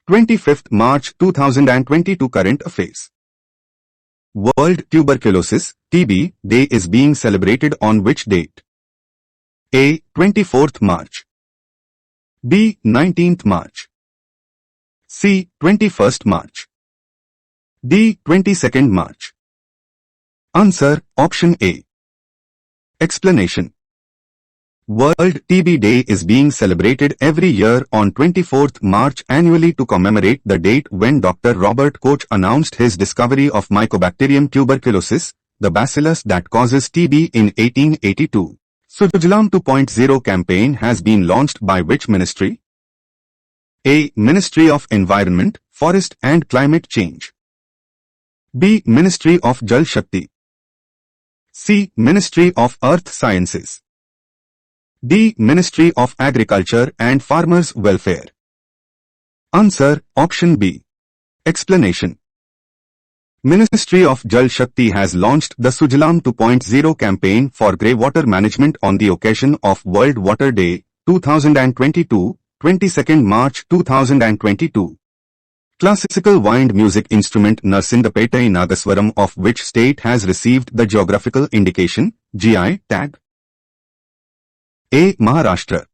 25th March 2022 Current Affairs. World Tuberculosis (TB) Day is being celebrated on which date? A. 24th March. B. 19th March. C. 21st March. D. 22nd March. Answer: Option A. Explanation: World TB Day is being celebrated every year on 24th March annually to commemorate the date when Dr. Robert Koch announced his discovery of Mycobacterium tuberculosis, the bacillus that causes TB in 1882. Sujlam 2.0 campaign has been launched by which ministry? A. Ministry of Environment, Forest and Climate Change. B. Ministry of Jal Shakti. C. Ministry of Earth Sciences. D. Ministry of Agriculture and Farmers Welfare. Answer: Option B. Explanation: Ministry of Jal Shakti has launched the Sujlam 2.0 campaign for grey water management on the occasion of World Water Day, 2022, 22nd March 2022. Classical wind music instrument Narsingapettai Nagaswaram of which state has received the geographical indication, GI, tag? A. Maharashtra.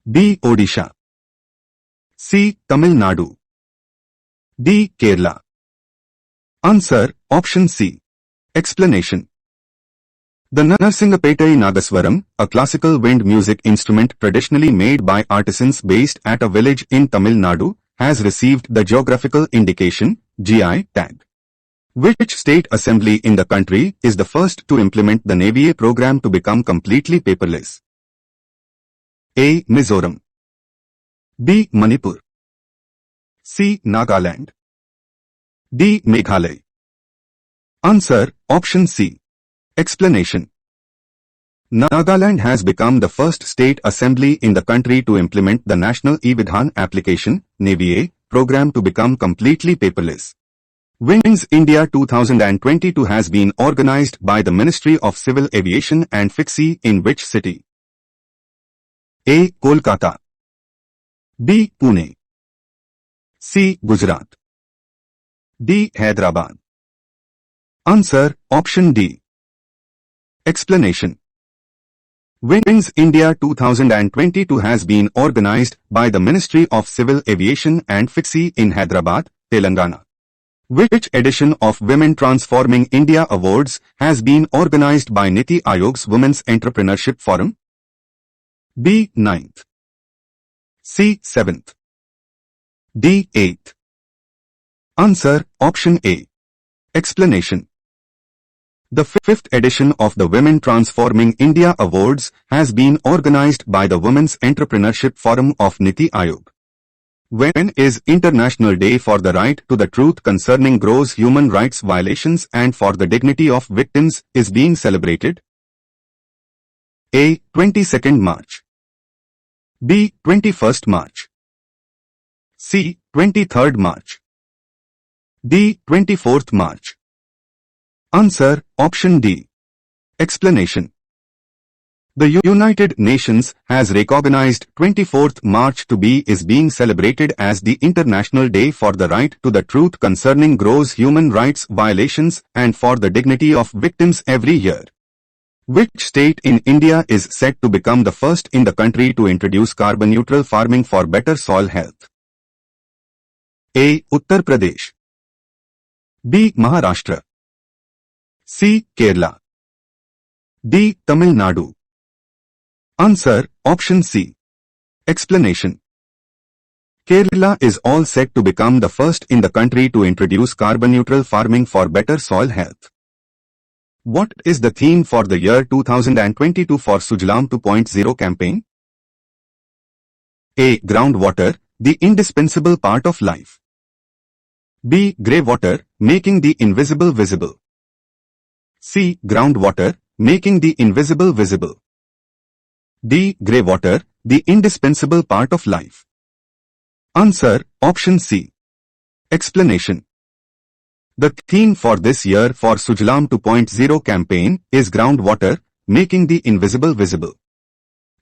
B. Odisha. C. Tamil Nadu. D. Kerala. Answer: Option C. Explanation: The Narsingapettai Nagaswaram, a classical wind music instrument traditionally made by artisans based at a village in Tamil Nadu, has received the geographical indication, GI, tag. Which state assembly in the country is the first to implement the NAVA program to become completely paperless? A. Mizoram. B. Manipur. C. Nagaland. D. Meghalaya. Answer: Option C. Explanation: Nagaland has become the first state assembly in the country to implement the National E-Vidhan Application (NAVA) program to become completely paperless. Wings India 2022 has been organized by the Ministry of Civil Aviation and FICCI in which city? A. Kolkata. B. Pune. C. Gujarat. D. Hyderabad. Answer: Option D. Explanation: Wings India 2022 has been organized by the Ministry of Civil Aviation and FICCI in Hyderabad, Telangana. Which edition of Women Transforming India Awards has been organized by Niti Aayog's Women's Entrepreneurship Forum? B. 9th. C. 7th. D. 8th. Answer: Option A. Explanation: The 5th edition of the Women Transforming India Awards has been organized by the Women's Entrepreneurship Forum of Niti Aayog. When is International Day for the Right to the Truth concerning gross human rights violations and for the dignity of victims is being celebrated? A. 22nd March. B. 21st March. C. 23rd March. D. 24th March. Answer: Option D. Explanation: The United Nations has recognized 24th March to be is being celebrated as the International Day for the Right to the Truth concerning gross human rights violations and for the dignity of victims every year. Which state in India is set to become the first in the country to introduce carbon-neutral farming for better soil health? A. Uttar Pradesh. B. Maharashtra. C. Kerala. D. Tamil Nadu. Answer: Option C. Explanation: Kerala is all set to become the first in the country to introduce carbon-neutral farming for better soil health. What is the theme for the year 2022 for Sujlam 2.0 campaign? A. Groundwater, the indispensable part of life. B. Grey water, making the invisible visible. C. Groundwater, making the invisible visible. D. Grey water, the indispensable part of life. Answer: Option C. Explanation: The theme for this year for Sujlam 2.0 campaign is groundwater, making the invisible visible.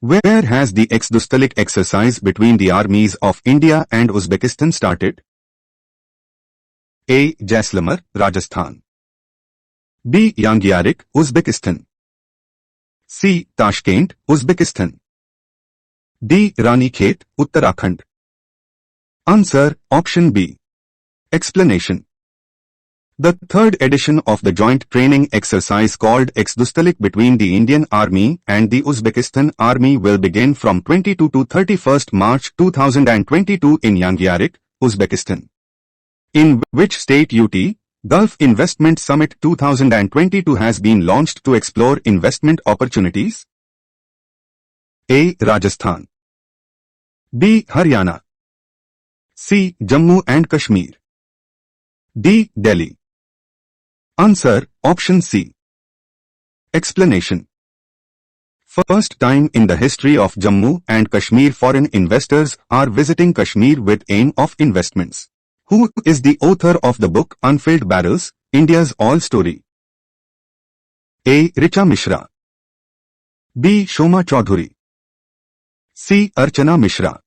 Where has the exdustalic exercise between the armies of India and Uzbekistan started? A. Jaisalmer, Rajasthan. B. Yangyarik, Uzbekistan. C. Tashkent, Uzbekistan. D. Ranikhet, Uttarakhand. Answer, option B. Explanation. The third edition of the joint training exercise called Exdustalik between the Indian Army and the Uzbekistan Army will begin from 22 to 31st March 2022 in Yangyarik, Uzbekistan. In which state UT, Gulf Investment Summit 2022 has been launched to explore investment opportunities? A. Rajasthan. B. Haryana. C. Jammu and Kashmir. D. Delhi. Answer, option C. Explanation. First time in the history of Jammu and Kashmir foreign investors are visiting Kashmir with aim of investments. Who is the author of the book Unfilled Barrels, India's All Story? A. Richa Mishra. B. Shoma Chaudhuri. C. Archana Mishra.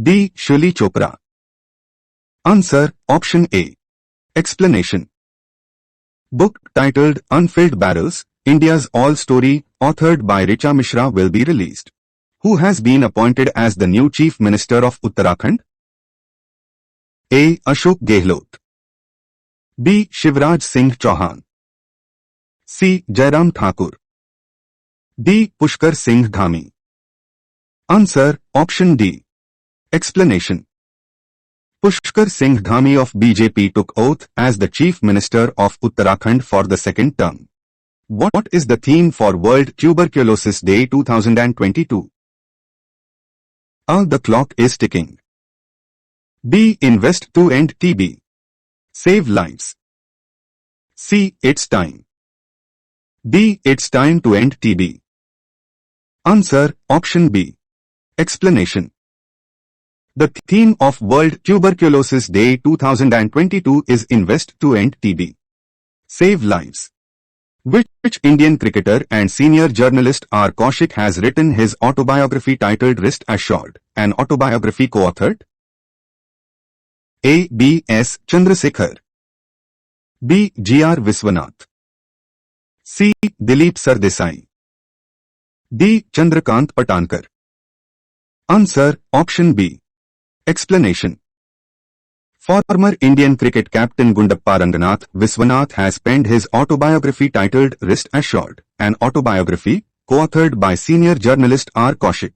D. Shirley Chopra. Answer, option A. Explanation. Book titled Unfilled Barrels, India's All Story, authored by Richa Mishra will be released. Who has been appointed as the new Chief Minister of Uttarakhand? A. Ashok Gehlot. B. Shivraj Singh Chauhan. C. Jairam Thakur. D. Pushkar Singh Dhami. Answer, option D. Explanation. Pushkar Singh Dhami of BJP took oath as the Chief Minister of Uttarakhand for the second term. What is the theme for World Tuberculosis Day 2022? A. The clock is ticking. B. Invest to end TB. Save lives. C. It's time. D. It's time to end TB. Answer, option B. Explanation. The theme of World Tuberculosis Day 2022 is Invest to End TB. Save Lives. Which Indian cricketer and senior journalist R. Kaushik has written his autobiography titled Rest Assured, an autobiography co-authored? A. B. S. Chandrasekhar. B. G. R. Viswanath. C. Dilip Sardesai. D. Chandrakant Patankar. Answer, option B. Explanation. Former Indian cricket captain Gundappa Ranganath Viswanath has penned his autobiography titled Rest Assured, an autobiography, co-authored by senior journalist R. Kaushik.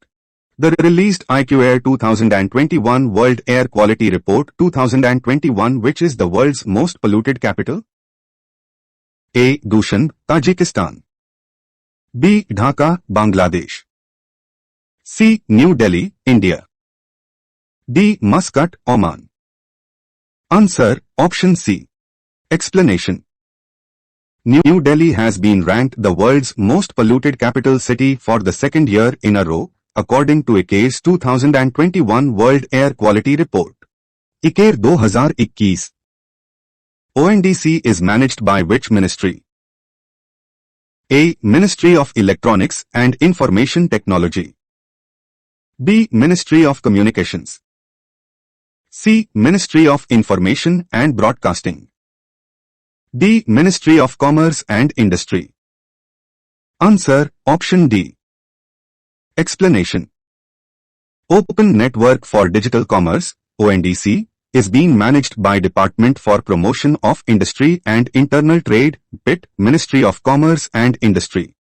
The released IQ Air 2021 World Air Quality Report 2021 which is the world's most polluted capital? A. Dushan, Tajikistan. B. Dhaka, Bangladesh. C. New Delhi, India. D. Muscat, Oman. Answer, option C. Explanation. New Delhi has been ranked the world's most polluted capital city for the second year in a row, according to ICAO's 2021 World Air Quality Report. ICAO 2021. ONDC is managed by which ministry? A. Ministry of Electronics and Information Technology. B. Ministry of Communications. C. Ministry of Information and Broadcasting. D. Ministry of Commerce and Industry. Answer, option D. Explanation. Open Network for Digital Commerce, ONDC, is being managed by Department for Promotion of Industry and Internal Trade, DPIT, Ministry of Commerce and Industry.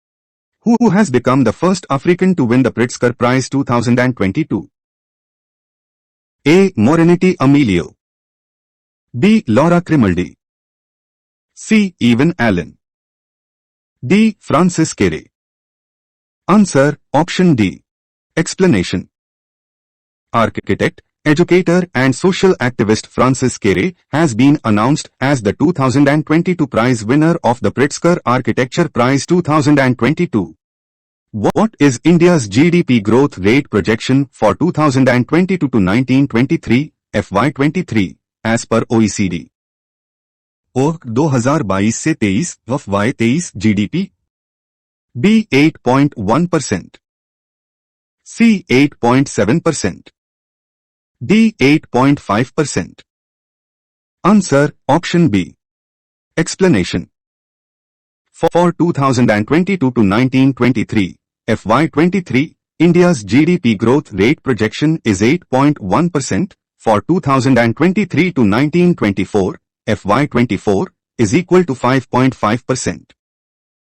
Who has become the first African to win the Pritzker Prize 2022? A. Morenity Emilio. B. Laura Grimaldi. C. Evan Allen. D. Francis Kere. Answer, option D. Explanation. Architect, educator and social activist Francis Kere has been announced as the 2022 prize winner of the Pritzker Architecture Prize 2022. What is India's GDP growth rate projection for 2022 to 1923, FY23, as per OECD? और 2022 से 23 FY23 GDP B 8.1%, C. 8.7%. D. 8.5%. Answer, option B. Explanation. For 2022 to 1923, FY23, India's GDP growth rate projection is 8.1%. For 2023 to 1924, FY24, is equal to 5.5%.